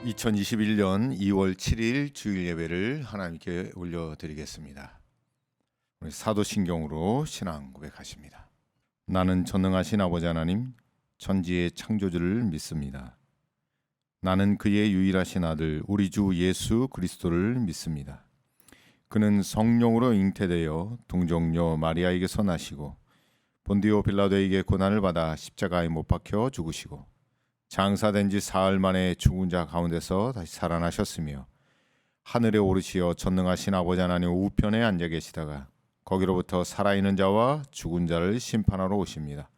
2021년 2월 7일 주일 예배를 하나님께 올려드리겠습니다. 우리 사도신경으로 신앙 고백하십니다. 나는 전능하신 아버지 하나님, 천지의 창조주를 믿습니다. 나는 그의 유일하신 아들 우리 주 예수 그리스도를 믿습니다. 그는 성령으로 잉태되어 동정녀 마리아에게서 나시고 본디오 빌라도에게 고난을 받아 십자가에 못 박혀 죽으시고 장사된 지 사흘 만에 죽은 자 가운데서 다시 살아나셨으며 하늘에 오르시어 전능하신 아버지 하나님 우편에 앉아 계시다가 거기로부터 살아있는 자와 죽은 자를 심판하러 오십니다.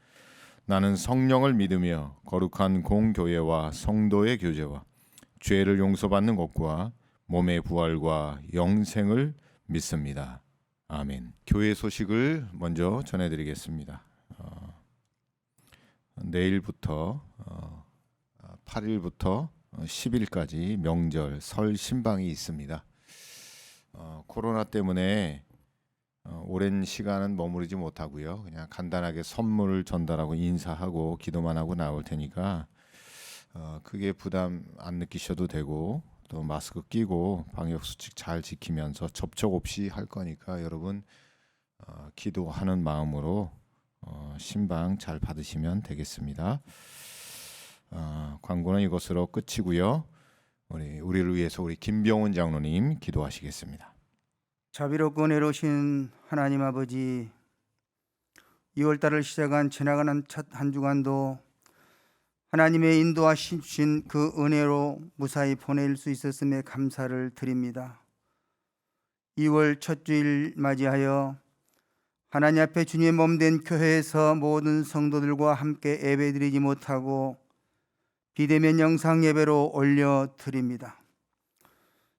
나는 성령을 믿으며 거룩한 공교회와 성도의 교제와 죄를 용서받는 것과 몸의 부활과 영생을 믿습니다. 아멘. 교회 소식을 먼저 전해드리겠습니다. 내일부터 8일부터 10일까지 명절 설 신방이 있습니다. 코로나 때문에 오랜 시간은 머무르지 못하고요. 그냥 간단하게 선물을 전달하고 인사하고 기도만 하고 나올 테니까 크게 부담 안 느끼셔도 되고 또 마스크 끼고 방역 수칙 잘 지키면서 접촉 없이 할 거니까 여러분 기도하는 마음으로 신방 잘 받으시면 되겠습니다. 광고는 이것으로 끝이고요. 우리를 위해서 우리 김병훈 장로님 기도하시겠습니다. 자비롭고 은혜로우신 하나님 아버지, 2월달을 시작한 지나가는 첫 한 주간도 하나님의 인도하신 그 은혜로 무사히 보낼 수 있었음에 감사를 드립니다. 2월 첫 주일 맞이하여 하나님 앞에 주님의 몸된 교회에서 모든 성도들과 함께 예배드리지 못하고 비대면 영상 예배로 올려드립니다.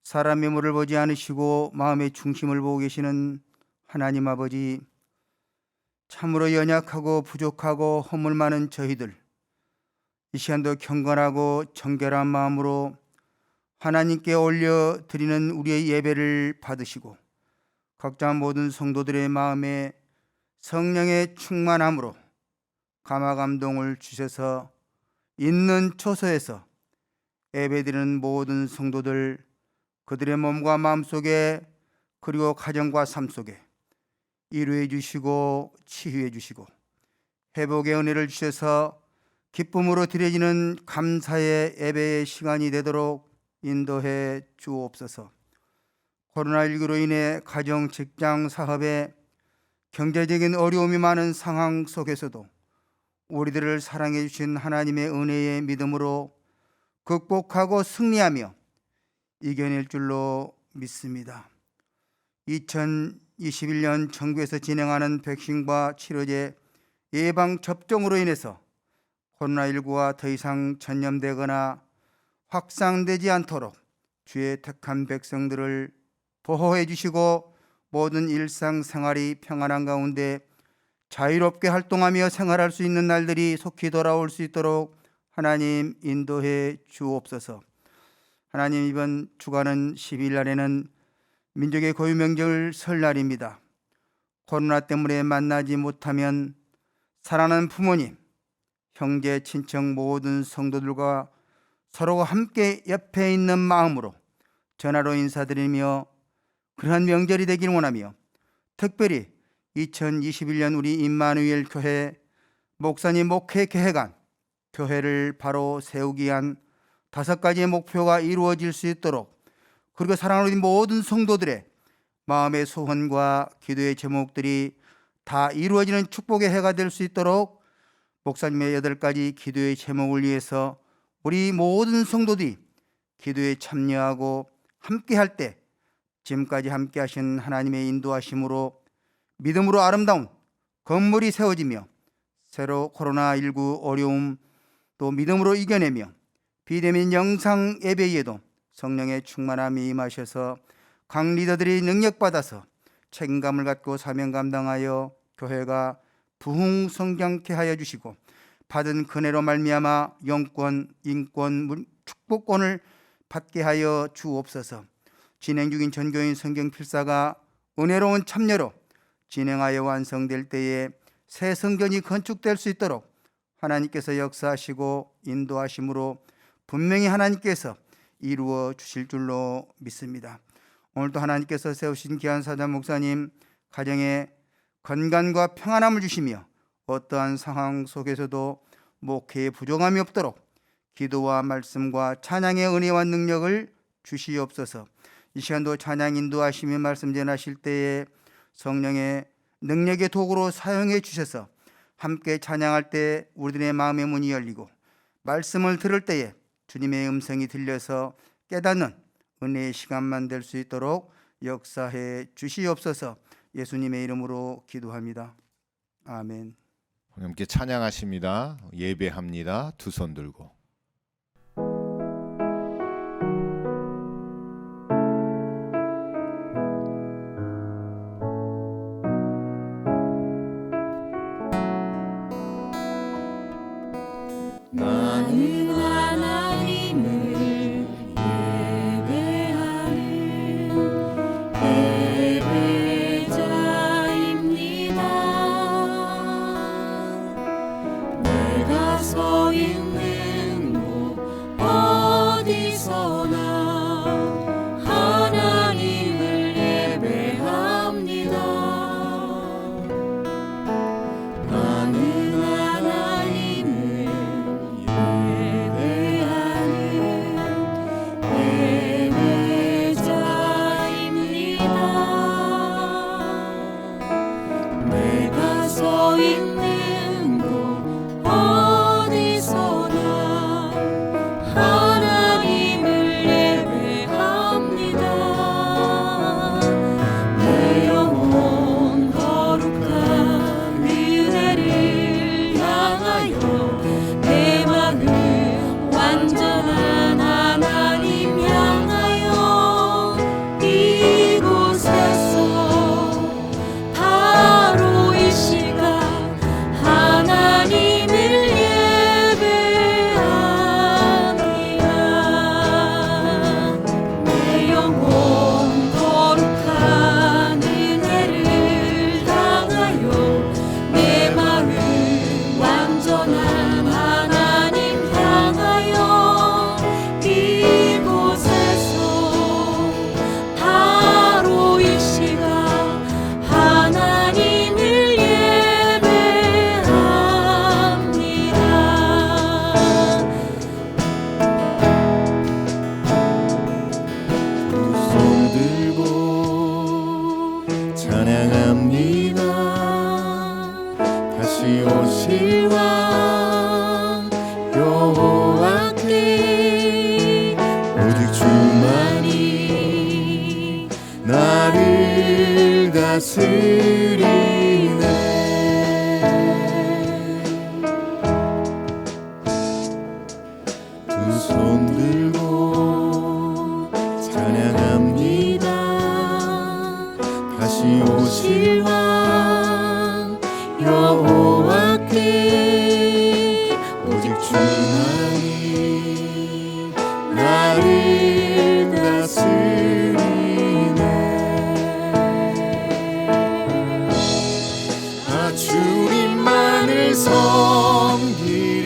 사람의 물을 보지 않으시고 마음의 중심을 보고 계시는 하나님 아버지, 참으로 연약하고 부족하고 허물 많은 저희들, 이 시간도 경건하고 정결한 마음으로 하나님께 올려드리는 우리의 예배를 받으시고 각자 모든 성도들의 마음에 성령의 충만함으로 감화 감동을 주셔서 있는 초소에서 예배드리는 모든 성도들, 그들의 몸과 마음 속에 그리고 가정과 삶 속에 위로해 주시고 치유해 주시고 회복의 은혜를 주셔서 기쁨으로 드려지는 감사의 예배의 시간이 되도록 인도해 주옵소서. 코로나19로 인해 가정, 직장, 사업에 경제적인 어려움이 많은 상황 속에서도 우리들을 사랑해 주신 하나님의 은혜의 믿음으로 극복하고 승리하며 이겨낼 줄로 믿습니다. 2021년 정부에서 진행하는 백신과 치료제 예방 접종으로 인해서 코로나19가 더 이상 전염되거나 확산되지 않도록 주의 택한 백성들을 보호해 주시고 모든 일상생활이 평안한 가운데 자유롭게 활동하며 생활할 수 있는 날들이 속히 돌아올 수 있도록 하나님 인도해 주옵소서. 하나님, 이번 주간은 10일 날에는 민족의 고유명절 설날입니다. 코로나 때문에 만나지 못하면 사랑하는 부모님, 형제, 친척 모든 성도들과 서로가 함께 옆에 있는 마음으로 전화로 인사드리며 그러한 명절이 되길 원하며 특별히 2021년 우리 임마누엘 교회 목사님 목회 계획안 교회를 바로 세우기 위한 5가지의 목표가 이루어질 수 있도록, 그리고 사랑하는 모든 성도들의 마음의 소원과 기도의 제목들이 다 이루어지는 축복의 해가 될 수 있도록 목사님의 8가지 기도의 제목을 위해서 우리 모든 성도들이 기도에 참여하고 함께 할 때 지금까지 함께 하신 하나님의 인도하심으로 믿음으로 아름다운 건물이 세워지며 새로 코로나19 어려움 또 믿음으로 이겨내며 비대면 영상 예배에도 성령의 충만함이 임하셔서 각 리더들이 능력받아서 책임감을 갖고 사명 감당하여 교회가 부흥성장케 하여 주시고 받은 은혜로 말미암아 영권, 인권, 축복권을 받게 하여 주옵소서. 진행 중인 전교인 성경 필사가 은혜로운 참여로 진행하여 완성될 때에 새 성전이 건축될 수 있도록 하나님께서 역사하시고 인도하심으로 분명히 하나님께서 이루어 주실 줄로 믿습니다. 오늘도 하나님께서 세우신 귀한 사자 목사님 가정에 건강과 평안함을 주시며 어떠한 상황 속에서도 목회에 부족함이 없도록 기도와 말씀과 찬양의 은혜와 능력을 주시옵소서. 이 시간도 찬양 인도하시며 말씀 전하실 때에 성령의 능력의 도구로 사용해 주셔서 함께 찬양할 때 우리들의 마음의 문이 열리고 말씀을 들을 때에 주님의 음성이 들려서 깨닫는 은혜의 시간만 될 수 있도록 역사해 주시옵소서. 예수님의 이름으로 기도합니다. 아멘. 함께 찬양하십니다. 예배합니다. 두 손 들고. 나는 하나님을 예배하는 예배자입니다. 내가 서 있는 곳 어디서나 하나님을 예배합니다. 나는 하나님을 내가 서 있는 곳 어디서나 하나님을 예배합니다. 내 영혼 거룩한 은혜를 향하여 내 마음 완전한 하나님 향하여 이곳에서 바로 이 시간 하나님을 예배합니다. 내 영혼 거룩한 은혜를 향하여 내 마음 완전한 하나님 향하여 이곳에서 바로 이 시간 하나님을 예배합니다. 두 손 들고 찬양합니다. 다시 오실 왕 여호와께 오직 주만이 나를 다스리네. 두 손 들고 찬양합니다. 다시 오실 왕 여호와께 오직 주만이 나를 다스리네. 아 주님만을 섬기리.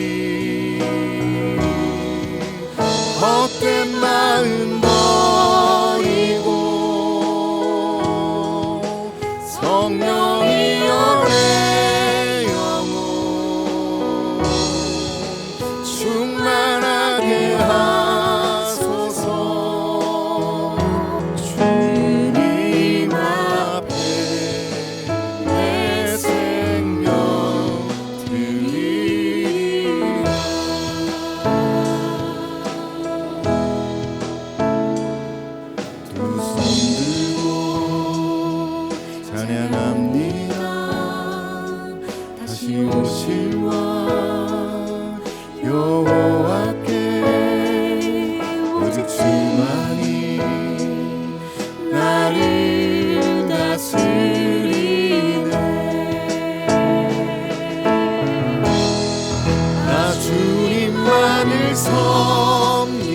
헛된 마음 버리고 성령이여 내 영혼 충만하게 하소서. 주님 앞에 내 생명 드리리라. 두 손 들고 찬양합니다. 다시 오실 왕 여호와께 오직 주만이 나를 다스리네. 나 주님만을 섬기리.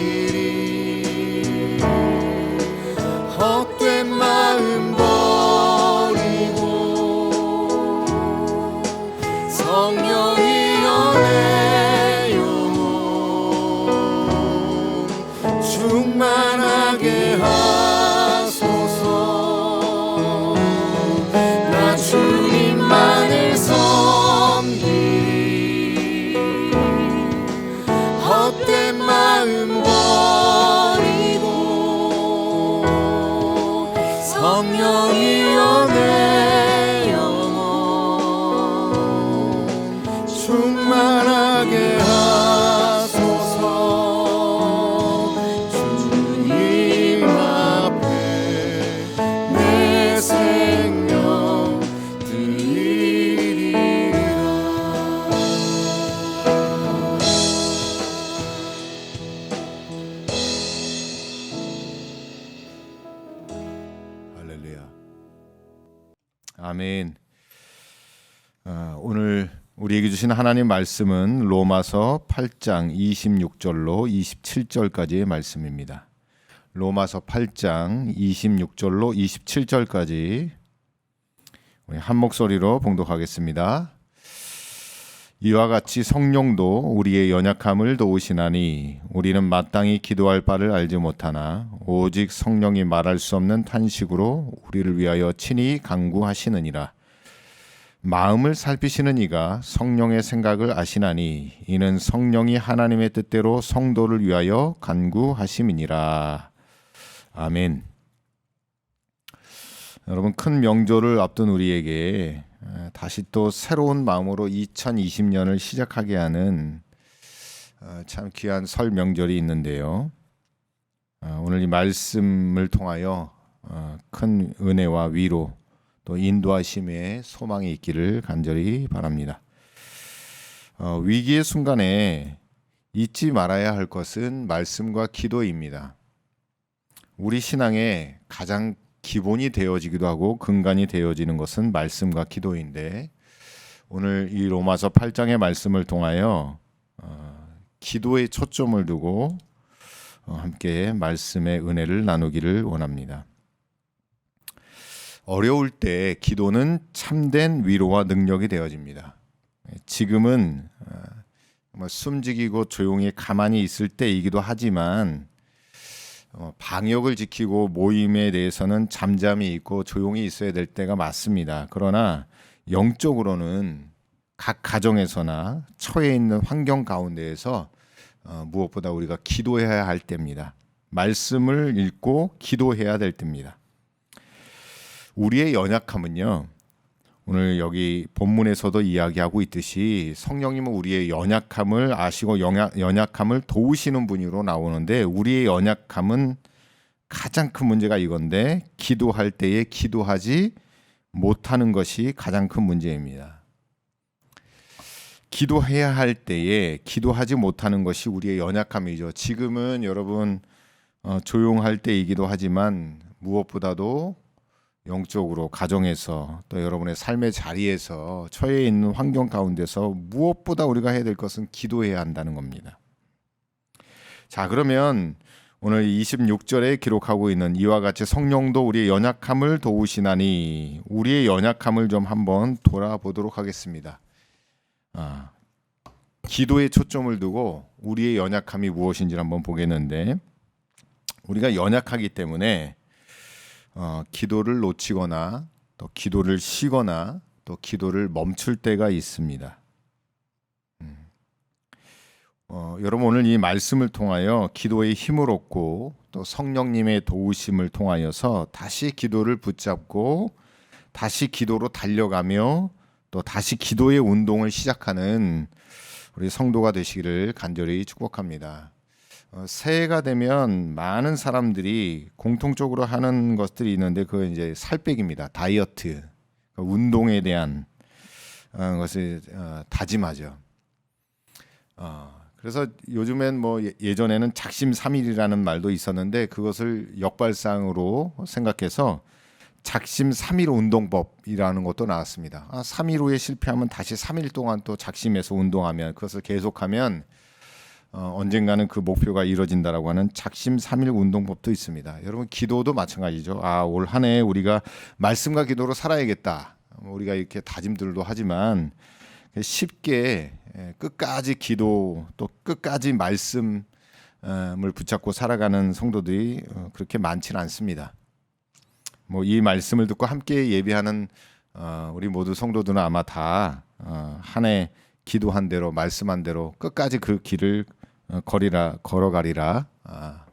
헛된 마음 버리고 성령 아멘. 오늘 우리에게 주신 하나님 말씀은 로마서 8장 26절로 27절까지의 말씀입니다. 로마서 8장 26절로 27절까지 우리 한 목소리로 봉독하겠습니다. 이와 같이 성령도 우리의 연약함을 도우시나니 우리는 마땅히 기도할 바를 알지 못하나 오직 성령이 말할 수 없는 탄식으로 우리를 위하여 친히 간구하시느니라. 마음을 살피시는 이가 성령의 생각을 아시나니 이는 성령이 하나님의 뜻대로 성도를 위하여 간구하심이니라. 아멘. 여러분, 큰 명절을 앞둔 우리에게 다시 또 새로운 마음으로 2020년을 시작하게 하는 참 귀한 설 명절이 있는데요. 오늘 이 말씀을 통하여 큰 은혜와 위로 또 인도하심의 소망이 있기를 간절히 바랍니다. 위기의 순간에 잊지 말아야 할 것은 말씀과 기도입니다. 우리 신앙의 가장 기본이 되어지기도 하고 근간이 되어지는 것은 말씀과 기도인데, 오늘 이 로마서 8장의 말씀을 통하여 기도에 초점을 두고 함께 말씀의 은혜를 나누기를 원합니다. 어려울 때 기도는 참된 위로와 능력이 되어집니다. 지금은 숨지기고 조용히 가만히 있을 때이기도 하지만 방역을 지키고 모임에 대해서는 잠잠히 있고 조용히 있어야 될 때가 맞습니다. 그러나 영적으로는 각 가정에서나 처해 있는 환경 가운데에서 무엇보다 우리가 기도해야 할 때입니다. 말씀을 읽고 기도해야 될 때입니다. 우리의 연약함은요, 오늘 여기 본문에서도 이야기하고 있듯이 성령님은 우리의 연약함을 아시고 연약함을 도우시는 분으로 나오는데, 우리의 연약함은 가장 큰 문제가 이건데 기도할 때에 기도하지 못하는 것이 가장 큰 문제입니다. 기도해야 할 때에 기도하지 못하는 것이 우리의 연약함이죠. 지금은 여러분 조용할 때이기도 하지만 무엇보다도 영적으로 가정에서 또 여러분의 삶의 자리에서 처해 있는 환경 가운데서 무엇보다 우리가 해야 될 것은 기도해야 한다는 겁니다. 자, 그러면 오늘 26절에 기록하고 있는 이와 같이 성령도 우리의 연약함을 도우시나니, 우리의 연약함을 좀 한번 돌아보도록 하겠습니다. 기도에 초점을 두고 우리의 연약함이 무엇인지 한번 보겠는데, 우리가 연약하기 때문에 기도를 놓치거나 또 기도를 쉬거나 또 기도를 멈출 때가 있습니다. 여러분, 오늘 이 말씀을 통하여 기도의 힘을 얻고 또 성령님의 도우심을 통하여서 다시 기도를 붙잡고 다시 기도로 달려가며 또 다시 기도의 운동을 시작하는 우리 성도가 되시기를 간절히 축복합니다. 새해가 되면 많은 사람들이 공통적으로 하는 것들이 있는데, 그건 이제 살 빼기입니다. 다이어트, 운동에 대한 것을 다짐하죠. 그래서 요즘엔 뭐 예전에는 작심삼일이라는 말도 있었는데, 그것을 역발상으로 생각해서 작심 3일 운동법이라는 것도 나왔습니다. 3일 후에 실패하면 다시 3일 동안 또 작심해서 운동하면, 그것을 계속하면 언젠가는 그 목표가 이루어진다라고 하는 작심 3일 운동법도 있습니다. 여러분, 기도도 마찬가지죠. 올 한 해 우리가 말씀과 기도로 살아야겠다, 우리가 이렇게 다짐들도 하지만 쉽게 끝까지 기도 또 끝까지 말씀을 붙잡고 살아가는 성도들이 그렇게 많지는 않습니다. 뭐 이 말씀을 듣고 함께 예배하는 우리 모두 성도들은 아마 다 한 해 기도한 대로 말씀한 대로 끝까지 그 길을 걸어가리라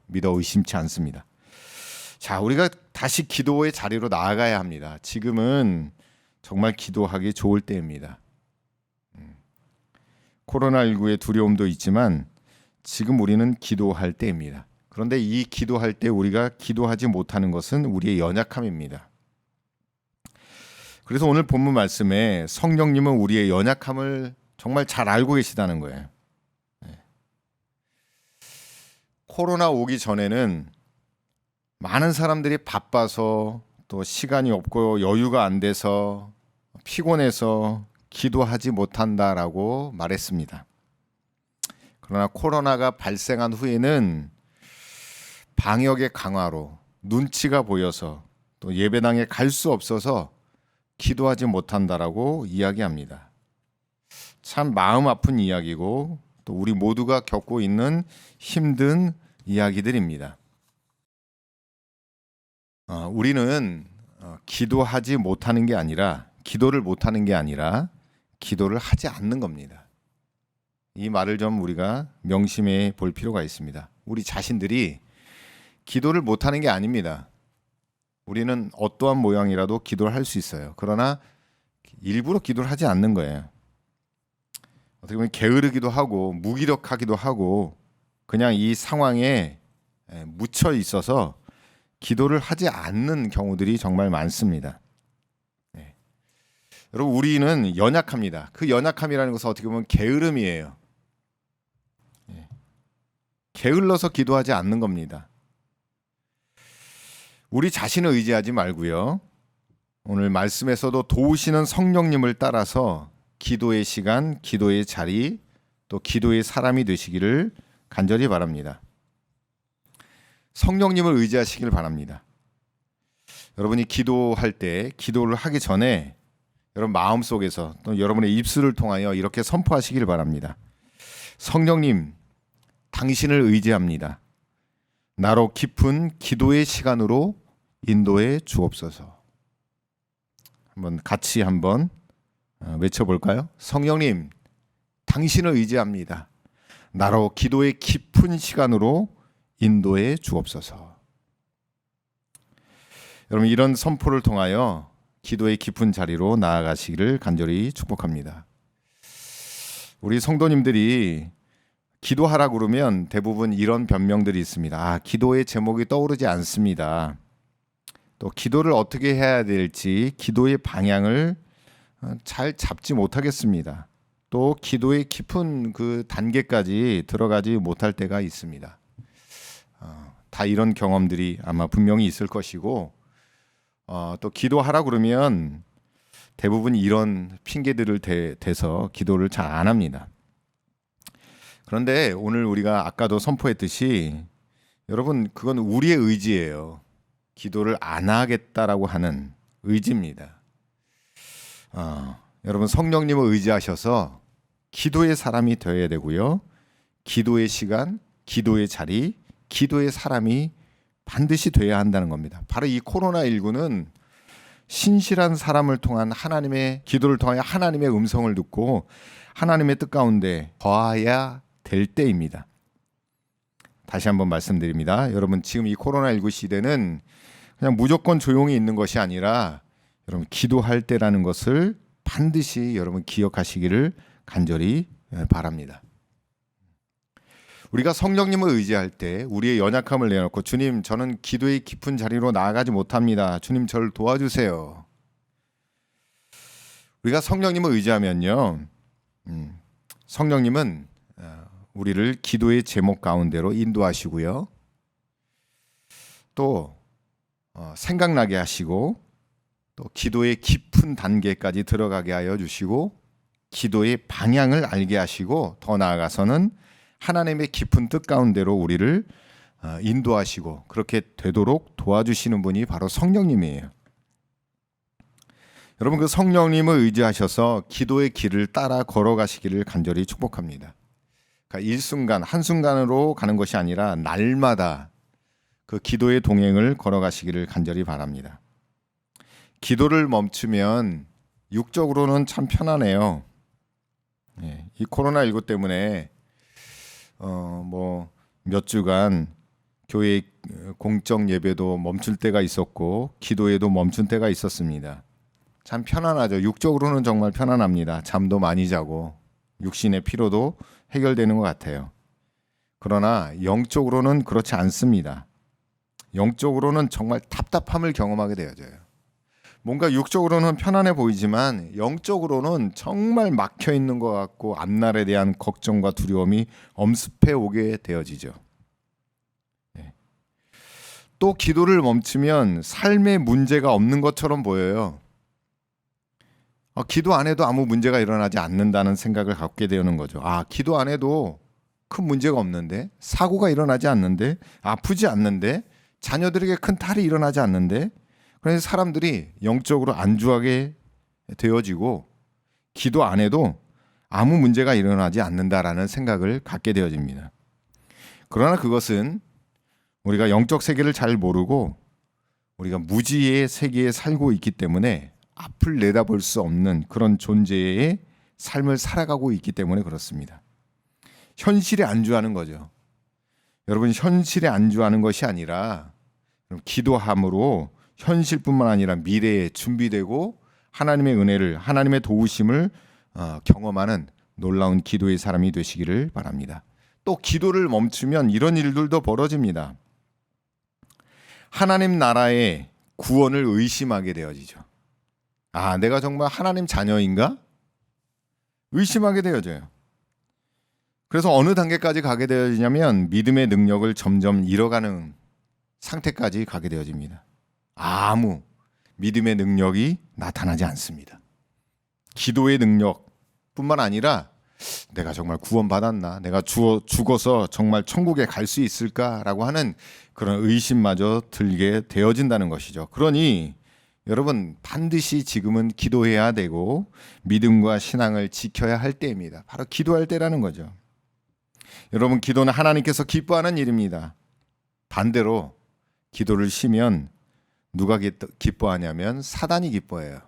믿어 의심치 않습니다. 자, 우리가 다시 기도의 자리로 나아가야 합니다. 지금은 정말 기도하기 좋을 때입니다. 코로나19의 두려움도 있지만 지금 우리는 기도할 때입니다. 그런데 이 기도할 때 우리가 기도하지 못하는 것은 우리의 연약함입니다. 그래서 오늘 본문 말씀에 성령님은 우리의 연약함을 정말 잘 알고 계시다는 거예요. 코로나 오기 전에는 많은 사람들이 바빠서 또 시간이 없고 여유가 안 돼서 피곤해서 기도하지 못한다라고 말했습니다. 그러나 코로나가 발생한 후에는 방역의 강화로 눈치가 보여서 또 예배당에 갈 수 없어서 기도하지 못한다라고 이야기합니다. 참 마음 아픈 이야기고 또 우리 모두가 겪고 있는 힘든 이야기들입니다. 우리는 기도하지 못하는 게 아니라 기도를 못하는 게 아니라 기도를 하지 않는 겁니다. 이 말을 좀 우리가 명심해 볼 필요가 있습니다. 우리 자신들이 기도를 못하는 게 아닙니다. 우리는 어떠한 모양이라도 기도를 할 수 있어요. 그러나 일부러 기도를 하지 않는 거예요. 어떻게 보면 게으르기도 하고 무기력하기도 하고 그냥 이 상황에 묻혀 있어서 기도를 하지 않는 경우들이 정말 많습니다. 네. 여러분 우리는 연약합니다. 그 연약함이라는 것은 어떻게 보면 게으름이에요. 네. 게을러서 기도하지 않는 겁니다. 우리 자신을 의지하지 말고요. 오늘 말씀에서도 도우시는 성령님을 따라서 기도의 시간, 기도의 자리, 또 기도의 사람이 되시기를 간절히 바랍니다. 성령님을 의지하시길 바랍니다. 여러분이 기도할 때, 기도를 하기 전에 여러분 마음속에서 또 여러분의 입술을 통하여 이렇게 선포하시길 바랍니다. 성령님, 당신을 의지합니다. 나로 깊은 기도의 시간으로 인도해 주옵소서. 같이 한번 외쳐볼까요? 성령님, 당신을 의지합니다. 나로 기도의 깊은 시간으로 인도해 주옵소서. 여러분 이런 선포를 통하여 기도의 깊은 자리로 나아가시기를 간절히 축복합니다. 우리 성도님들이 기도하라 그러면 대부분 이런 변명들이 있습니다. 기도의 제목이 떠오르지 않습니다. 또 기도를 어떻게 해야 될지 기도의 방향을 잘 잡지 못하겠습니다. 또 기도의 깊은 그 단계까지 들어가지 못할 때가 있습니다. 다 이런 경험들이 아마 분명히 있을 것이고 또 기도하라 그러면 대부분 이런 핑계들을 대서 기도를 잘 안 합니다. 그런데 오늘 우리가 아까도 선포했듯이 여러분 그건 우리의 의지예요. 기도를 안 하겠다라고 하는 의지입니다. 여러분 성령님을 의지하셔서 기도의 사람이 되어야 되고요. 기도의 시간, 기도의 자리, 기도의 사람이 반드시 돼야 한다는 겁니다. 바로 이 코로나19는 신실한 사람을 통한 하나님의 기도를 통하여 하나님의 음성을 듣고 하나님의 뜻 가운데 거해야 될 때입니다. 다시 한번 말씀드립니다. 여러분 지금 이 코로나19 시대는 그냥 무조건 조용히 있는 것이 아니라 여러분 기도할 때라는 것을 반드시 여러분 기억하시기를 간절히 바랍니다. 우리가 성령님을 의지할 때 우리의 연약함을 내놓고 주님 저는 기도의 깊은 자리로 나아가지 못합니다. 주님 저를 도와주세요. 우리가 성령님을 의지하면요. 성령님은 우리를 기도의 제목 가운데로 인도하시고요. 또 생각나게 하시고 또 기도의 깊은 단계까지 들어가게 하여 주시고 기도의 방향을 알게 하시고 더 나아가서는 하나님의 깊은 뜻 가운데로 우리를 인도하시고 그렇게 되도록 도와주시는 분이 바로 성령님이에요. 여러분 그 성령님을 의지하셔서 기도의 길을 따라 걸어가시기를 간절히 축복합니다. 그러니까 일순간 한순간으로 가는 것이 아니라 날마다 그 기도의 동행을 걸어가시기를 간절히 바랍니다. 기도를 멈추면 육적으로는 참 편하네요. 이 코로나19 때문에 몇 주간 교회 공적 예배도 멈출 때가 있었고 기도에도 멈춘 때가 있었습니다. 참 편안하죠. 육적으로는 정말 편안합니다. 잠도 많이 자고 육신의 피로도 해결되는 것 같아요. 그러나 영적으로는 그렇지 않습니다. 영적으로는 정말 답답함을 경험하게 되어져요. 뭔가 육적으로는 편안해 보이지만 영적으로는 정말 막혀 있는 것 같고 앞날에 대한 걱정과 두려움이 엄습해 오게 되어지죠. 또 기도를 멈추면 삶에 문제가 없는 것처럼 보여요. 기도 안 해도 아무 문제가 일어나지 않는다는 생각을 갖게 되는 거죠. 기도 안 해도 큰 문제가 없는데, 사고가 일어나지 않는데, 아프지 않는데, 자녀들에게 큰 탈이 일어나지 않는데, 그래서 사람들이 영적으로 안주하게 되어지고 기도 안 해도 아무 문제가 일어나지 않는다라는 생각을 갖게 되어집니다. 그러나 그것은 우리가 영적 세계를 잘 모르고 우리가 무지의 세계에 살고 있기 때문에 앞을 내다볼 수 없는 그런 존재의 삶을 살아가고 있기 때문에 그렇습니다. 현실에 안주하는 거죠. 여러분, 현실에 안주하는 것이 아니라 기도함으로 현실뿐만 아니라 미래에 준비되고 하나님의 은혜를, 하나님의 도우심을 경험하는 놀라운 기도의 사람이 되시기를 바랍니다. 또 기도를 멈추면 이런 일들도 벌어집니다. 하나님 나라의 구원을 의심하게 되어지죠. 내가 정말 하나님 자녀인가? 의심하게 되어져요. 그래서 어느 단계까지 가게 되어지냐면 믿음의 능력을 점점 잃어가는 상태까지 가게 되어집니다. 아무 믿음의 능력이 나타나지 않습니다. 기도의 능력뿐만 아니라 내가 정말 구원받았나? 내가 죽어서 정말 천국에 갈 수 있을까라고 하는 그런 의심마저 들게 되어진다는 것이죠. 그러니 여러분, 반드시 지금은 기도해야 되고 믿음과 신앙을 지켜야 할 때입니다. 바로 기도할 때라는 거죠. 여러분, 기도는 하나님께서 기뻐하는 일입니다. 반대로 기도를 쉬면 누가 기뻐하냐면 사단이 기뻐해요.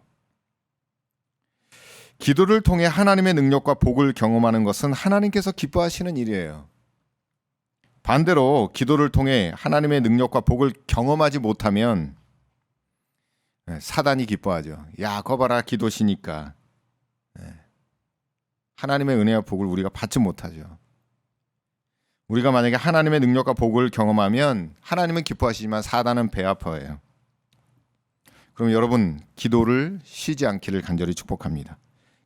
기도를 통해 하나님의 능력과 복을 경험하는 것은 하나님께서 기뻐하시는 일이에요. 반대로 기도를 통해 하나님의 능력과 복을 경험하지 못하면 사단이 기뻐하죠. 거 봐라, 기도시니까. 하나님의 은혜와 복을 우리가 받지 못하죠. 우리가 만약에 하나님의 능력과 복을 경험하면 하나님은 기뻐하시지만 사단은 배 아파해요. 그럼 여러분, 기도를 쉬지 않기를 간절히 축복합니다.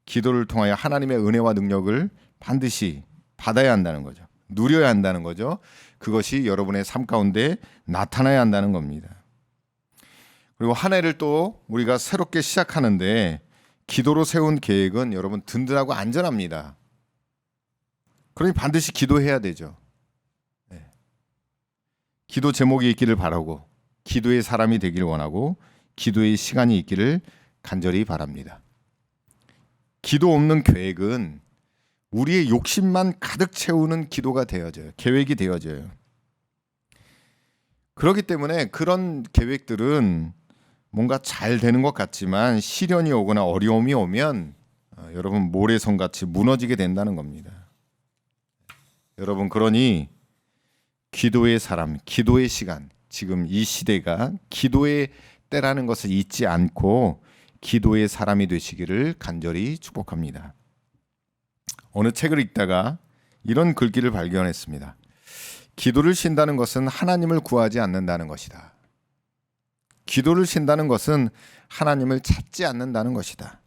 기도를 통하여 하나님의 은혜와 능력을 반드시 받아야 한다는 거죠. 누려야 한다는 거죠. 그것이 여러분의 삶 가운데 나타나야 한다는 겁니다. 그리고 한 해를 또 우리가 새롭게 시작하는데 기도로 세운 계획은 여러분 든든하고 안전합니다. 그러니 반드시 기도해야 되죠. 기도 제목이 있기를 바라고, 기도의 사람이 되길 원하고, 기도의 시간이 있기를 간절히 바랍니다. 기도 없는 계획은 우리의 욕심만 가득 채우는 기도가 되어져요. 계획이 되어져요. 그렇기 때문에 그런 계획들은 뭔가 잘 되는 것 같지만 시련이 오거나 어려움이 오면 여러분 모래성같이 무너지게 된다는 겁니다. 여러분, 그러니 기도의 사람, 기도의 시간, 지금 이 시대가 기도의 때라는 것을 잊지 않고 기도의 사람이 되시기를 간절히 축복합니다. 어느 책을 읽다가 이런 글귀를 발견했습니다. 기도를 쉰다는 것은 하나님을 구하지 않는다는 것이다. 기도를 쉰다는 것은 하나님을 찾지 않는다는 것이다.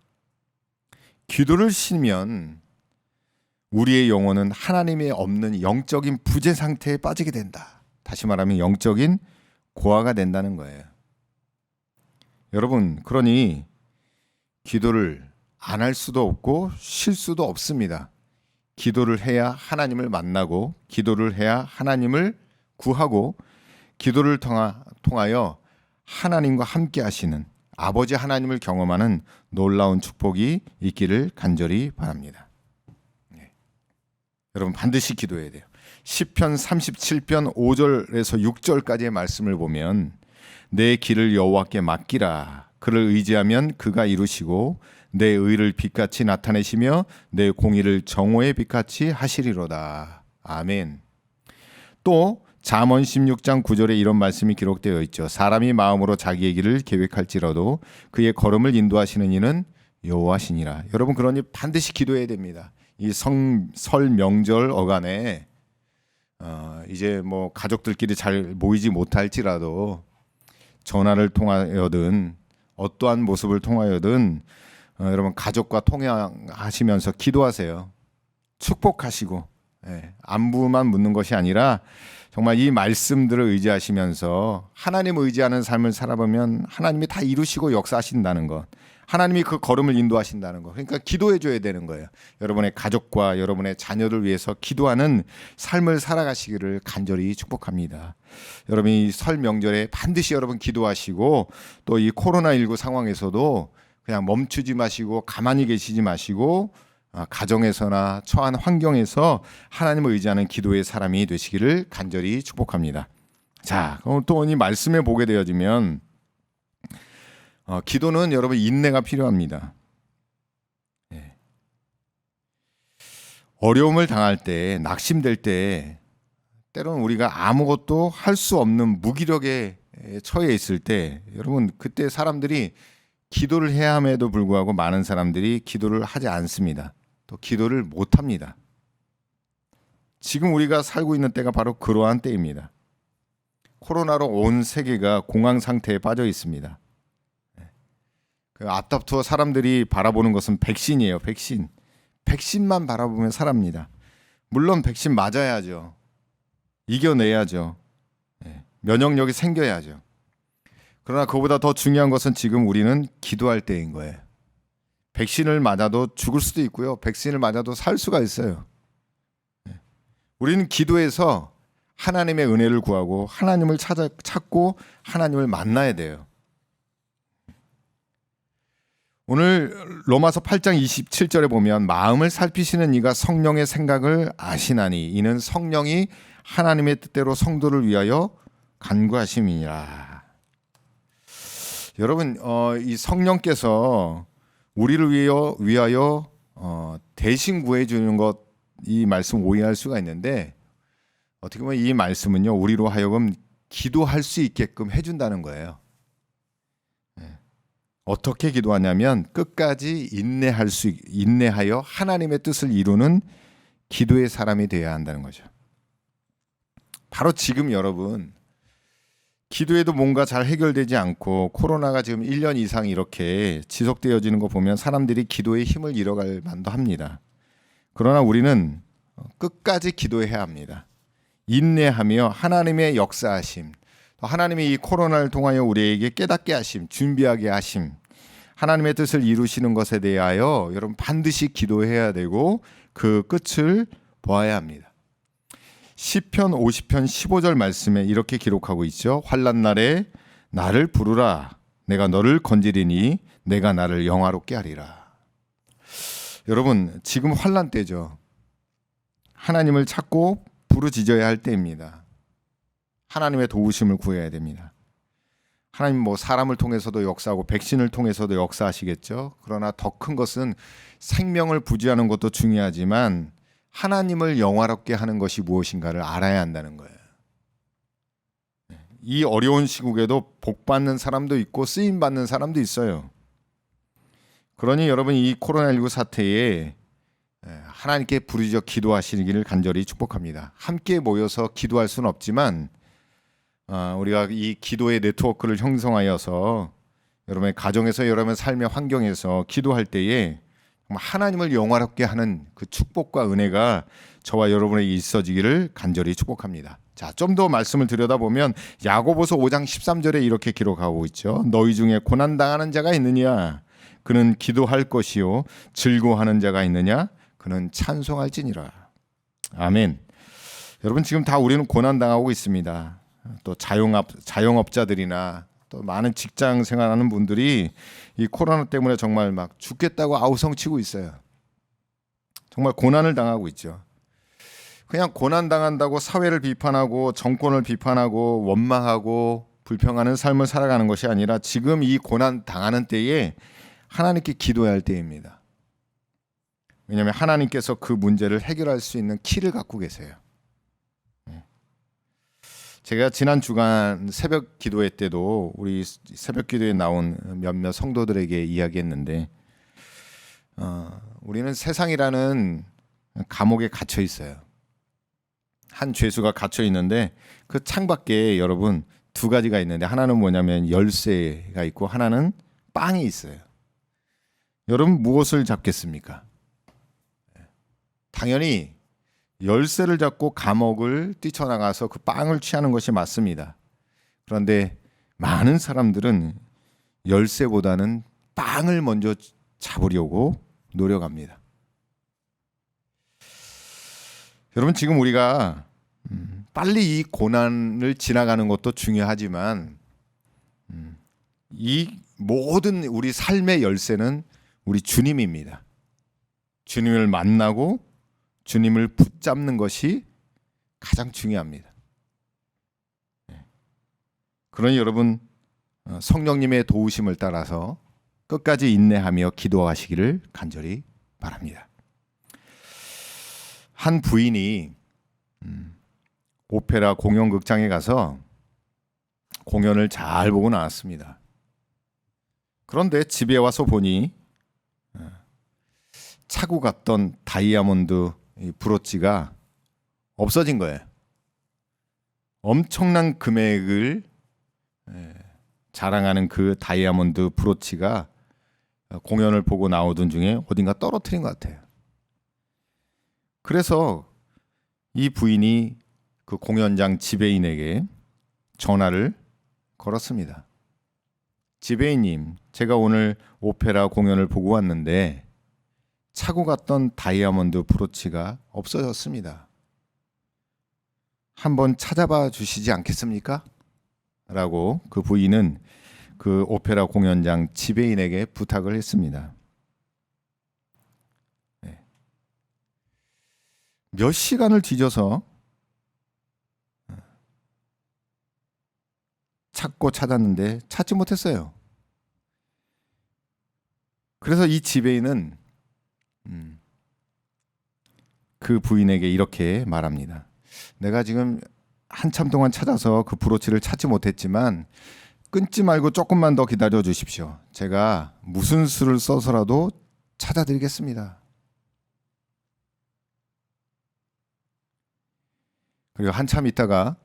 기도를 쉬면 우리의 영혼은 하나님이 없는 영적인 부재 상태에 빠지게 된다. 다시 말하면 영적인 고아가 된다는 거예요. 여러분, 그러니 기도를 안 할 수도 없고 쉴 수도 없습니다. 기도를 해야 하나님을 만나고, 기도를 해야 하나님을 구하고, 기도를 통하여 하나님과 함께 하시는 아버지 하나님을 경험하는 놀라운 축복이 있기를 간절히 바랍니다. 여러분, 반드시 기도해야 돼요. 시편 37편 5절에서 6절까지의 말씀을 보면 내 길을 여호와께 맡기라. 그를 의지하면 그가 이루시고 내 의를 빛같이 나타내시며 내 공의를 정오의 빛같이 하시리로다. 아멘. 또 잠언 16장 9절에 이런 말씀이 기록되어 있죠. 사람이 마음으로 자기의 길을 계획할지라도 그의 걸음을 인도하시는 이는 여호와시니라. 여러분, 그러니 반드시 기도해야 됩니다. 이 설 명절 어간에 이제 뭐 가족들끼리 잘 모이지 못할지라도 전화를 통하여든 어떠한 모습을 통하여든 여러분 가족과 통화하시면서 기도하세요. 축복하시고 안부만 묻는 것이 아니라 정말 이 말씀들을 의지하시면서 하나님을 의지하는 삶을 살아보면 하나님이 다 이루시고 역사하신다는 것, 하나님이 그 걸음을 인도하신다는 것. 그러니까 기도해 줘야 되는 거예요. 여러분의 가족과 여러분의 자녀를 위해서 기도하는 삶을 살아가시기를 간절히 축복합니다. 여러분이 이 설 명절에 반드시 여러분 기도하시고, 또 이 코로나19 상황에서도 그냥 멈추지 마시고 가만히 계시지 마시고 가정에서나 처한 환경에서 하나님을 의지하는 기도의 사람이 되시기를 간절히 축복합니다. 자, 그럼 또 이 말씀에 보게 되어지면 기도는 여러분 인내가 필요합니다. 어려움을 당할 때, 낙심될 때, 때로는 우리가 아무것도 할 수 없는 무기력에 처해 있을 때, 여러분 그때 사람들이 기도를 해야 함에도 불구하고 많은 사람들이 기도를 하지 않습니다. 또 기도를 못합니다. 지금 우리가 살고 있는 때가 바로 그러한 때입니다. 코로나로 온 세계가 공황 상태에 빠져 있습니다. 그 앞다투어 사람들이 바라보는 것은 백신이에요. 백신만 바라보면 살합니다. 물론 백신 맞아야죠. 이겨내야죠. 면역력이 생겨야죠. 그러나 그보다 더 중요한 것은 지금 우리는 기도할 때인 거예요. 백신을 맞아도 죽을 수도 있고요. 백신을 맞아도 살 수가 있어요. 우리는 기도해서 하나님의 은혜를 구하고 하나님을 찾고 하나님을 만나야 돼요. 오늘 로마서 8장 27절에 보면 마음을 살피시는 이가 성령의 생각을 아시나니 이는 성령이 하나님의 뜻대로 성도를 위하여 간구하심이니라. 여러분 이 성령께서 우리를 위하여 대신 구해주는 것, 이 말씀 오해할 수가 있는데 어떻게 보면 이 말씀은요 우리로 하여금 기도할 수 있게끔 해준다는 거예요. 어떻게 기도하냐면 끝까지 인내하여 하나님의 뜻을 이루는 기도의 사람이 되어야 한다는 거죠. 바로 지금 여러분 기도에도 뭔가 잘 해결되지 않고 코로나가 지금 1년 이상 이렇게 지속되어지는 거 보면 사람들이 기도의 힘을 잃어갈 만도 합니다. 그러나 우리는 끝까지 기도해야 합니다. 인내하며 하나님의 역사하심, 하나님이 이 코로나를 통하여 우리에게 깨닫게 하심, 준비하게 하심, 하나님의 뜻을 이루시는 것에 대하여 여러분 반드시 기도해야 되고 그 끝을 보아야 합니다. 시편 50편 15절 말씀에 이렇게 기록하고 있죠. 환난 날에 나를 부르라. 내가 너를 건지리니 내가 나를 영화롭게 하리라. 여러분 지금 환난 때죠. 하나님을 찾고 부르짖어야 할 때입니다. 하나님의 도우심을 구해야 됩니다. 하나님 사람을 통해서도 역사하고 백신을 통해서도 역사하시겠죠. 그러나 더 큰 것은 생명을 부지하는 것도 중요하지만 하나님을 영화롭게 하는 것이 무엇인가를 알아야 한다는 거예요. 이 어려운 시국에도 복 받는 사람도 있고 쓰임 받는 사람도 있어요. 그러니 여러분 이 코로나19 사태에 하나님께 부르짖어 기도하시기를 간절히 축복합니다. 함께 모여서 기도할 수는 없지만 우리가 이 기도의 네트워크를 형성하여서 여러분의 가정에서 여러분의 삶의 환경에서 기도할 때에 하나님을 영화롭게 하는 그 축복과 은혜가 저와 여러분에게 있어지기를 간절히 축복합니다. 자, 좀 더 말씀을 들여다보면 야고보서 5장 13절에 이렇게 기록하고 있죠. 너희 중에 고난 당하는 자가 있느냐? 그는 기도할 것이요. 즐거워하는 자가 있느냐? 그는 찬송할지니라. 아멘. 여러분 지금 다 우리는 고난 당하고 있습니다. 또 자영업자들이나 또 많은 직장 생활하는 분들이 이 코로나 때문에 정말 막 죽겠다고 아우성치고 있어요. 정말 고난을 당하고 있죠. 그냥 고난 당한다고 사회를 비판하고 정권을 비판하고 원망하고 불평하는 삶을 살아가는 것이 아니라 지금 이 고난 당하는 때에 하나님께 기도해야 할 때입니다. 왜냐하면 하나님께서 그 문제를 해결할 수 있는 키를 갖고 계세요. 제가 지난 주간 새벽 기도회 때도 우리 새벽 기도에 나온 몇몇 성도들에게 이야기했는데 우리는 세상이라는 감옥에 갇혀 있어요. 한 죄수가 갇혀 있는데 그 창밖에 여러분 두 가지가 있는데 하나는 뭐냐면 열쇠가 있고 하나는 빵이 있어요. 여러분 무엇을 잡겠습니까? 당연히 열쇠를 잡고 감옥을 뛰쳐나가서 그 빵을 취하는 것이 맞습니다. 그런데 많은 사람들은 열쇠보다는 빵을 먼저 잡으려고 노력합니다. 여러분, 지금 우리가 빨리 이 고난을 지나가는 것도 중요하지만 이 모든 우리 삶의 열쇠는 우리 주님입니다. 주님을 만나고 주님을 붙잡는 것이 가장 중요합니다. 그러니 여러분, 성령님의 도우심을 따라서 끝까지 인내하며 기도하시기를 간절히 바랍니다. 한 부인이 오페라 공연극장에 가서 공연을 잘 보고 나왔습니다. 그런데 집에 와서 보니 차고 갔던 다이아몬드 브로치가 없어진 거예요. 엄청난 금액을 자랑하는 그 다이아몬드 브로치가 공연을 보고 나오던 중에 어딘가 떨어뜨린 것 같아요. 그래서 이 부인이 그 공연장 지배인에게 전화를 걸었습니다. 지배인님, 제가 오늘 오페라 공연을 보고 왔는데 차고 갔던 다이아몬드 브로치가 없어졌습니다. 한번 찾아봐 주시지 않겠습니까? 라고 그 부인은 그 오페라 공연장 지배인에게 부탁을 했습니다. 몇 시간을 뒤져서 찾았는데 찾지 못했어요. 그래서 이 지배인은 그 부인에게 이렇게 말합니다. 내가 지금 한참 동안 찾아서 그 브로치를 찾지 못했지만 끊지 말고 조금만 더 기다려 주십시오. 제가 무슨 수를 써서라도 찾아드리겠습니다. 그리고 한참 있다가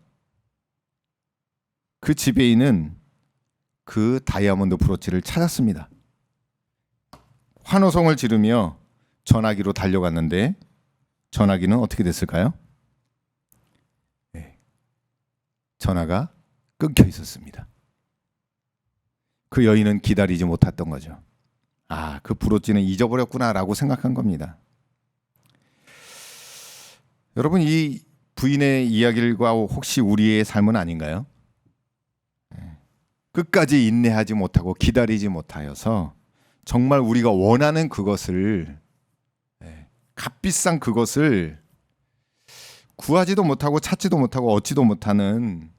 그 지배인은 그 다이아몬드 브로치를 찾았습니다. 환호성을 지르며 전화기로 달려갔는데 전화기는 어떻게 됐을까요? 전화가 끊겨 있었습니다. 그 여인은 기다리지 못했던 거죠. 아, 그 브로치는 잊어버렸구나라고 생각한 겁니다. 여러분, 이 부인의 이야기가 혹시 우리의 삶은 아닌가요? 끝까지 인내하지 못하고 기다리지 못하여서 정말 우리가 원하는 그것을, 값비싼 그것을 구하지도 못하고 찾지도 못하고 얻지도 못하는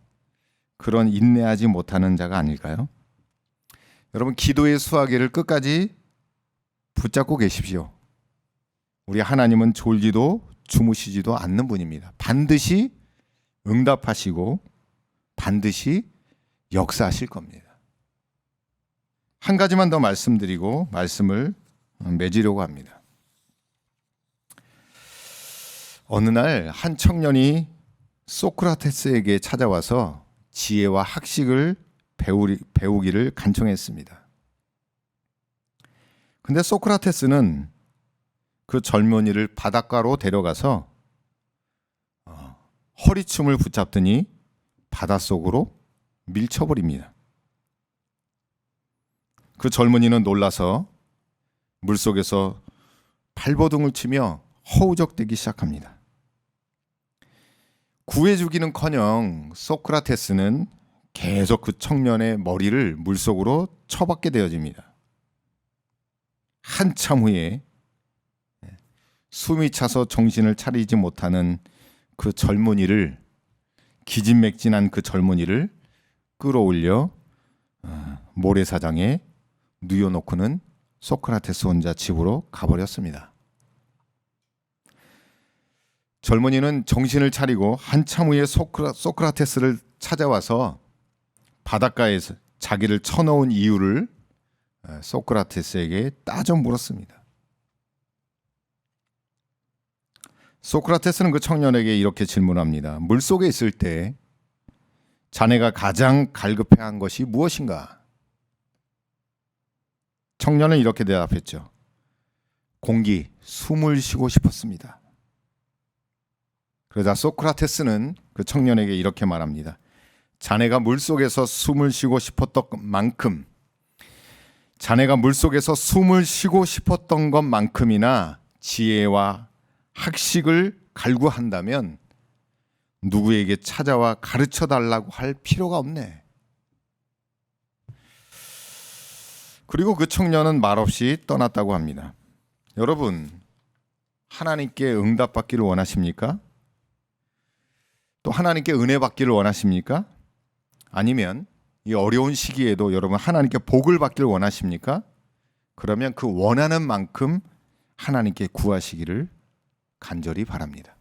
그런 인내하지 못하는 자가 아닐까요? 여러분, 기도의 수화기를 끝까지 붙잡고 계십시오. 우리 하나님은 졸지도 주무시지도 않는 분입니다. 반드시 응답하시고 반드시 역사하실 겁니다. 한 가지만 더 말씀드리고 말씀을 맺으려고 합니다. 어느 날 한 청년이 소크라테스에게 찾아와서 지혜와 학식을 배우기를 간청했습니다. 근데 소크라테스는 그 젊은이를 바닷가로 데려가서 허리춤을 붙잡더니 바닷속으로 밀쳐버립니다. 그 젊은이는 놀라서 물속에서 발버둥을 치며 허우적대기 시작합니다. 구해주기는커녕 소크라테스는 계속 그 청년의 머리를 물속으로 쳐박게 되어집니다. 한참 후에 숨이 차서 정신을 차리지 못하는 그 젊은이를, 기진맥진한 그 젊은이를 끌어올려 모래사장에 누워놓고는 소크라테스 혼자 집으로 가버렸습니다. 젊은이는 정신을 차리고 한참 후에 소크라테스를 찾아와서 바닷가에서 자기를 쳐넣은 이유를 소크라테스에게 따져 물었습니다. 소크라테스는 그 청년에게 이렇게 질문합니다. 물속에 있을 때 자네가 가장 갈급해한 것이 무엇인가? 청년은 이렇게 대답했죠. 공기, 숨을 쉬고 싶었습니다. 그러자 소크라테스는 그 청년에게 이렇게 말합니다. 자네가 물속에서 숨을 쉬고 싶었던 만큼, 자네가 물속에서 숨을 쉬고 싶었던 것만큼이나 지혜와 학식을 갈구한다면 누구에게 찾아와 가르쳐 달라고 할 필요가 없네. 그리고 그 청년은 말없이 떠났다고 합니다. 여러분, 하나님께 응답받기를 원하십니까? 또 하나님께 은혜 받기를 원하십니까? 아니면 이 어려운 시기에도 여러분 하나님께 복을 받기를 원하십니까? 그러면 그 원하는 만큼 하나님께 구하시기를 간절히 바랍니다.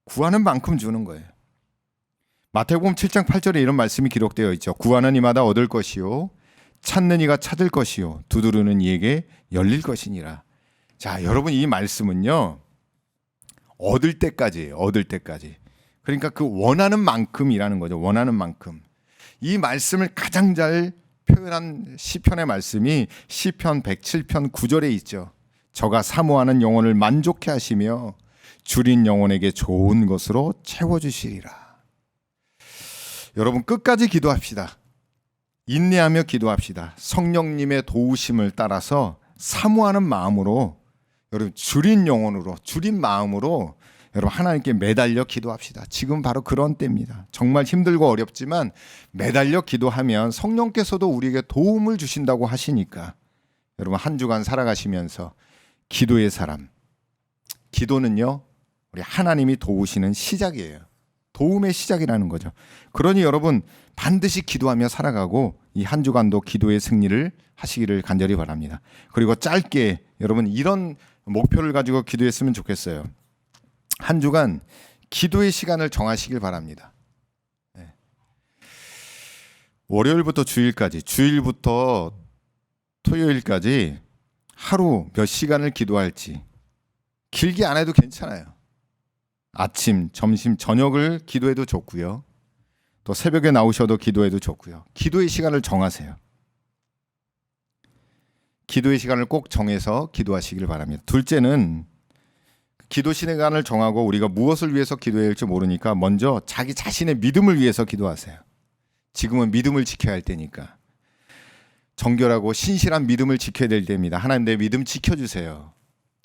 구하는 만큼 주는 거예요. 마태복음 7장 8절에 이런 말씀이 기록되어 있죠. 구하는 이마다 얻을 것이요, 찾는 이가 찾을 것이요, 두드리는 이에게 열릴 것이니라. 자, 여러분 이 말씀은요, 얻을 때까지예요. 얻을 때까지. 그러니까 그 원하는 만큼이라는 거죠. 원하는 만큼. 이 말씀을 가장 잘 표현한 시편의 말씀이 시편 107편 9절에 있죠. 저가 사모하는 영혼을 만족해 하시며 줄인 영혼에게 좋은 것으로 채워주시리라. 여러분 끝까지 기도합시다. 인내하며 기도합시다. 성령님의 도우심을 따라서 사모하는 마음으로, 여러분 줄인 영혼으로, 줄인 마음으로 여러분 하나님께 매달려 기도합시다. 지금 바로 그런 때입니다. 정말 힘들고 어렵지만 매달려 기도하면 성령께서도 우리에게 도움을 주신다고 하시니까 여러분 한 주간 살아가시면서 기도의 사람, 기도는요 우리 하나님이 도우시는 시작이에요. 도움의 시작이라는 거죠. 그러니 여러분 반드시 기도하며 살아가고 이 한 주간도 기도의 승리를 하시기를 간절히 바랍니다. 그리고 짧게 여러분 이런 목표를 가지고 기도했으면 좋겠어요. 한 주간 기도의 시간을 정하시길 바랍니다. 네. 월요일부터 주일까지, 주일부터 토요일까지 하루 몇 시간을 기도할지 길게 안 해도 괜찮아요. 아침, 점심, 저녁을 기도해도 좋고요. 또 새벽에 나오셔도 기도해도 좋고요. 기도의 시간을 정하세요. 기도의 시간을 꼭 정해서 기도하시길 바랍니다. 둘째는 기도 시간을 정하고 우리가 무엇을 위해서 기도해야 할지 모르니까 먼저 자기 자신의 믿음을 위해서 기도하세요. 지금은 믿음을 지켜야 할 때니까. 정결하고 신실한 믿음을 지켜야 될 때입니다. 하나님 내 믿음 지켜주세요.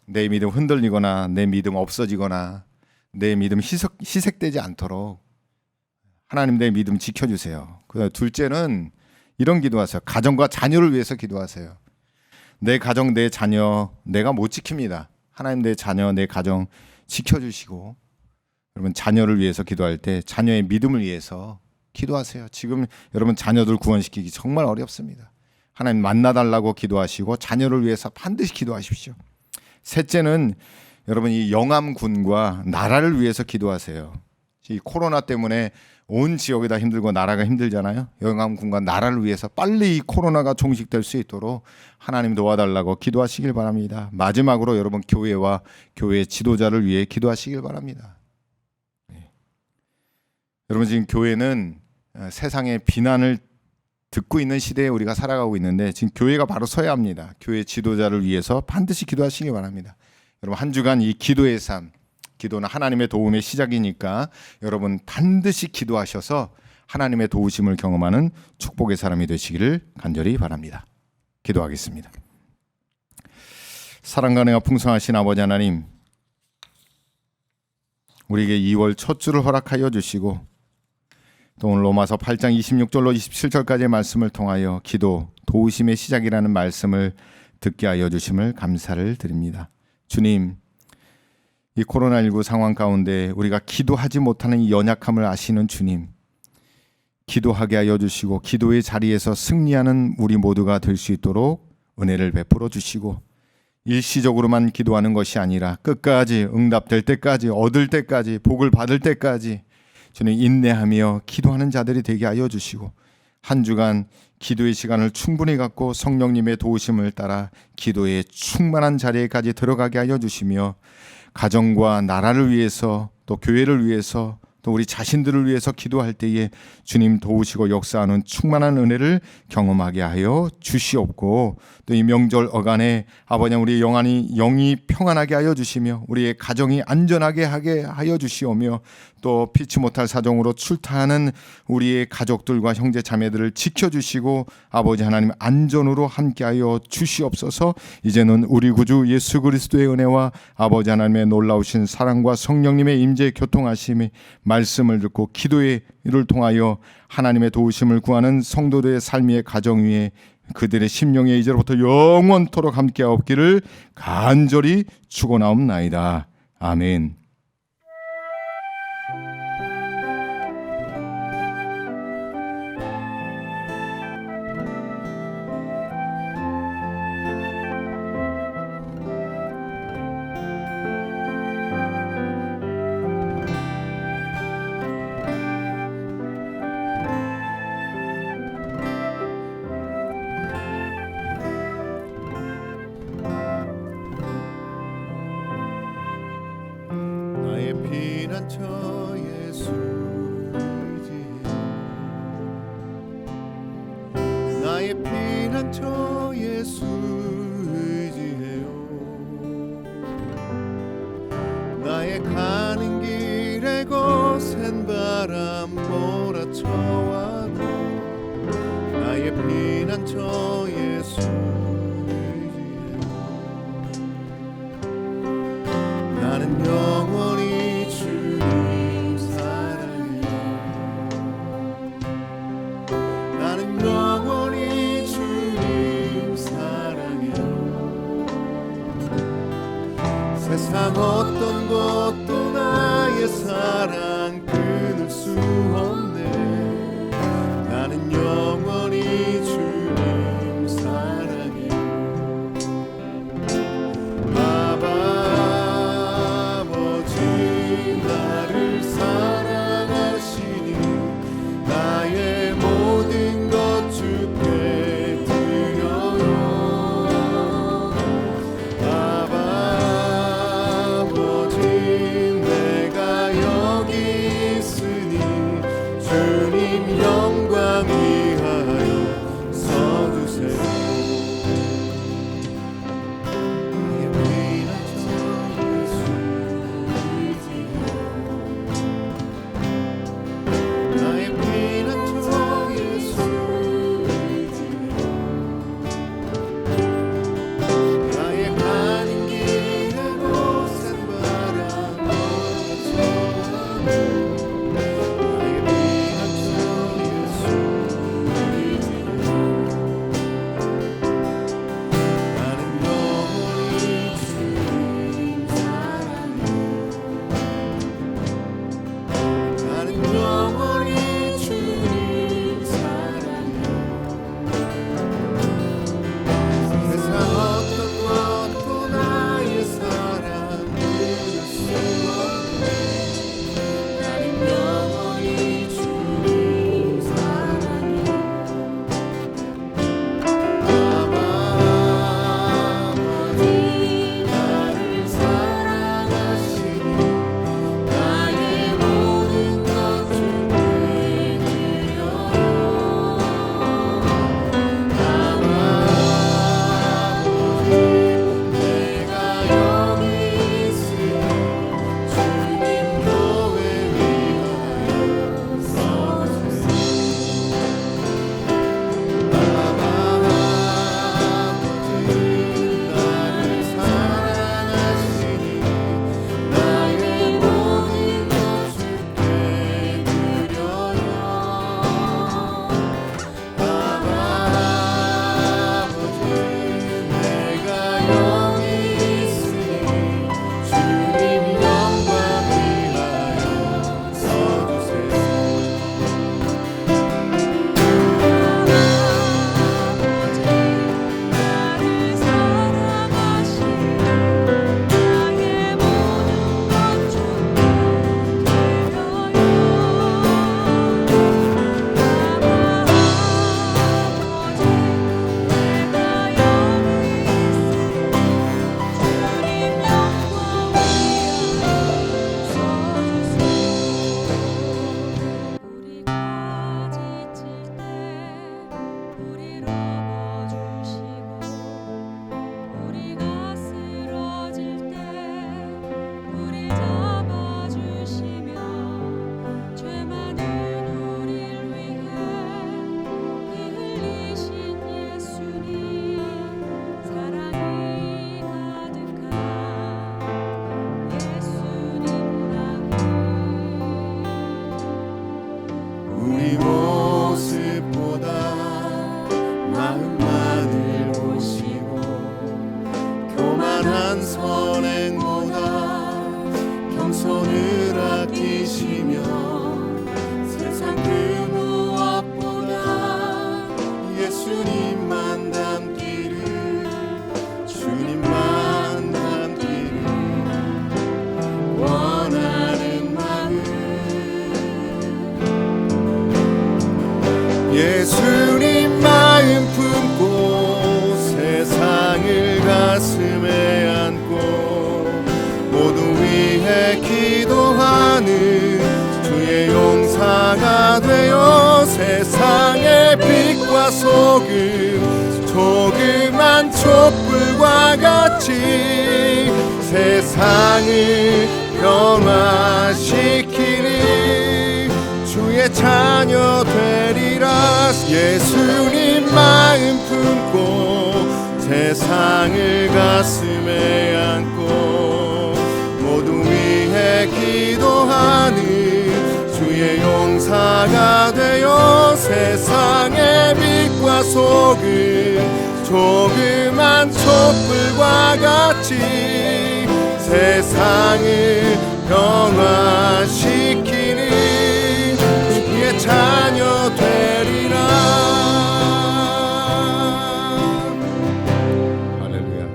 내 믿음 흔들리거나 내 믿음 없어지거나 내 믿음 희색되지 않도록 하나님 내 믿음 지켜주세요. 둘째는 이런 기도하세요. 가정과 자녀를 위해서 기도하세요. 내 가정, 내 자녀 내가 못 지킵니다. 하나님 내 자녀, 내 가정 지켜주시고 여러분 자녀를 위해서 기도할 때 자녀의 믿음을 위해서 기도하세요. 지금 여러분 자녀들 구원시키기 정말 어렵습니다. 하나님 만나달라고 기도하시고 자녀를 위해서 반드시 기도하십시오. 셋째는 여러분 이 영암군과 나라를 위해서 기도하세요. 이 코로나 때문에 온 지역이 다 힘들고 나라가 힘들잖아요. 영암군과 나라를 위해서 빨리 이 코로나가 종식될 수 있도록 하나님 도와달라고 기도하시길 바랍니다. 마지막으로 여러분 교회와 교회 지도자를 위해 기도하시길 바랍니다. 네. 여러분 지금 교회는 세상의 비난을 듣고 있는 시대에 우리가 살아가고 있는데 지금 교회가 바로 서야 합니다. 교회 지도자를 위해서 반드시 기도하시기 바랍니다. 여러분 한 주간 이 기도의 삶, 기도는 하나님의 도움의 시작이니까 여러분 반드시 기도하셔서 하나님의 도우심을 경험하는 축복의 사람이 되시기를 간절히 바랍니다. 기도하겠습니다. 사랑과 은혜가 풍성하신 아버지 하나님, 우리에게 2월 첫 주를 허락하여 주시고 또 오늘 로마서 8장 26절로 27절까지의 말씀을 통하여 기도, 도우심의 시작이라는 말씀을 듣게 하여 주심을 감사를 드립니다. 주님, 이 코로나19 상황 가운데 우리가 기도하지 못하는 이 연약함을 아시는 주님, 기도하게 하여 주시고 기도의 자리에서 승리하는 우리 모두가 될 수 있도록 은혜를 베풀어 주시고 일시적으로만 기도하는 것이 아니라 끝까지 응답될 때까지, 얻을 때까지, 복을 받을 때까지 주님 인내하며 기도하는 자들이 되게 하여 주시고 한 주간 기도의 시간을 충분히 갖고 성령님의 도우심을 따라 기도의 충만한 자리에까지 들어가게 하여 주시며 가정과 나라를 위해서 또 교회를 위해서 또 우리 자신들을 위해서 기도할 때에 주님 도우시고 역사하는 충만한 은혜를 경험하게 하여 주시옵고, 또 이 명절 어간에 아버지 우리 영이 평안하게 하여 주시며 우리의 가정이 안전하게 하게 하여 주시오며, 또 피치 못할 사정으로 출타하는 우리의 가족들과 형제 자매들을 지켜주시고 아버지 하나님 안전으로 함께하여 주시옵소서. 이제는 우리 구주 예수 그리스도의 은혜와 아버지 하나님의 놀라우신 사랑과 성령님의 임재 교통하심이 말씀을 듣고 기도를 통하여 하나님의 도우심을 구하는 성도들의 삶의 가정 위에 그들의 심령의 이제로부터 영원토록 함께하옵기를 간절히 축원하옵나이다. 아멘. 나의 피난처 예수이지, 나의 피난처 예수이지요. 나의 가는 길에 거센 바람 몰아쳐와도 나의 피난처 예수이지요. 나는 영원히 주님 사랑해요. 나는 영원히 주님 사랑해요. 세상 어떤 것도 나의 사랑 끊을 수 없네. 나는 영원히 주님 사랑해요. 나를 사랑하시니 나의 모든 것 주께 드려요. 아버지 내가 여기 있으니 선한 선행보다 겸손을 아끼시며 세상 그 무엇보다 예수님만 닮기를 주님만 닮기를 원하는 마음 예수님 마음 품고 세상을 가슴에 안고 모두 위해 기도하는 주의 용사가 되어 세상의 빛과 소금 조그만 촛불과 같이 세상을 변화시키는 주의 자녀 되리라 예수님 마음 품고 세상을 가슴에 안고 모두 위해 기도하는 주의 용사가 되어 세상의 빛과 소금 조그만 촛불과 같이 세상을 변화시키는 주의 자녀 되리라. 할렐루야.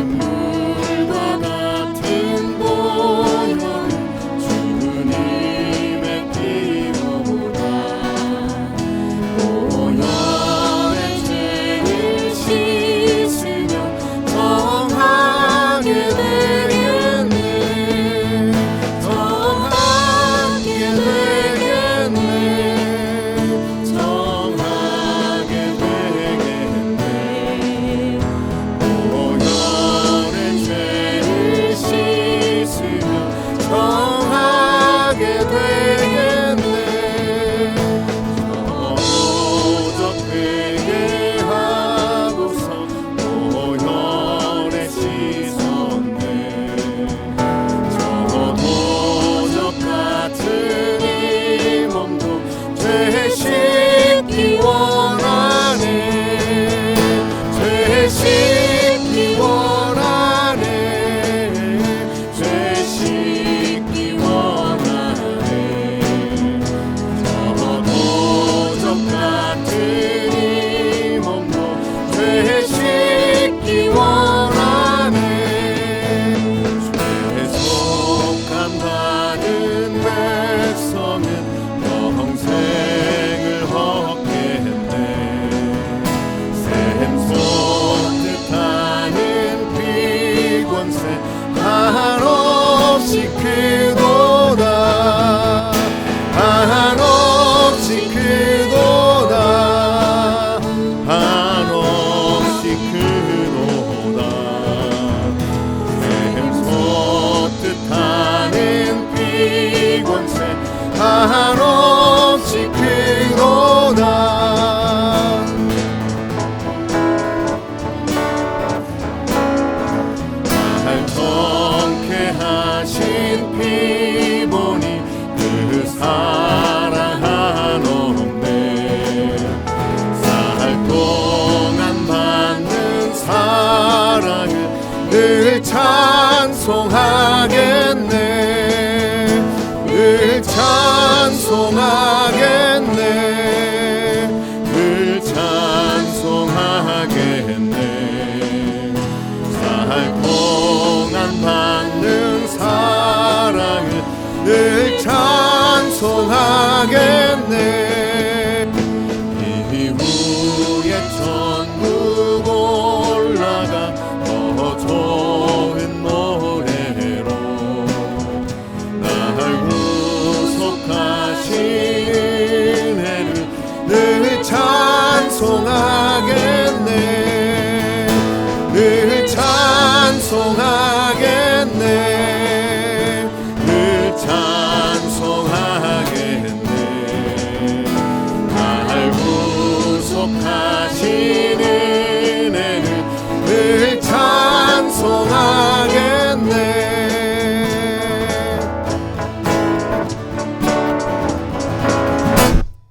샘물과 같은 보혈은 주님의 피로다 보혈의 죄를 씻으며 정하게 되겠네 정하게 되겠네 정하게 되겠네 보혈의 죄를 씻으며 정하게 되겠네 저도적 회개하고서 보혈에 씻었네 저도적 같은 이 몸도 죄 씻기 원하네 죄 씻기 원하네 죄 씻기 원하네 저도적 같은 이 몸도 죄 씻기 원하네 죄 속함 받은 백성은 영생을 얻겠네 샘솟 뜻하는 피권세 한없이 크도다 한없이 크도다 한없이 크도다 샘솟 뜻하는 피권세 한없이 크도다 날 통쾌하신 피 보니 그 사랑하는데 살 동안 받는 사랑을 늘 찬송하겠네 늘 찬송하겠네 늘 찬송하겠네 살 동안 받는 사랑을 늘 찬송하겠네 이후에 천국 올라가 더 좋은 노래로 날 구속하신 은혜를 늘 찬송하겠네 늘 찬송하겠네 늘 찬송하겠네 날 구속하신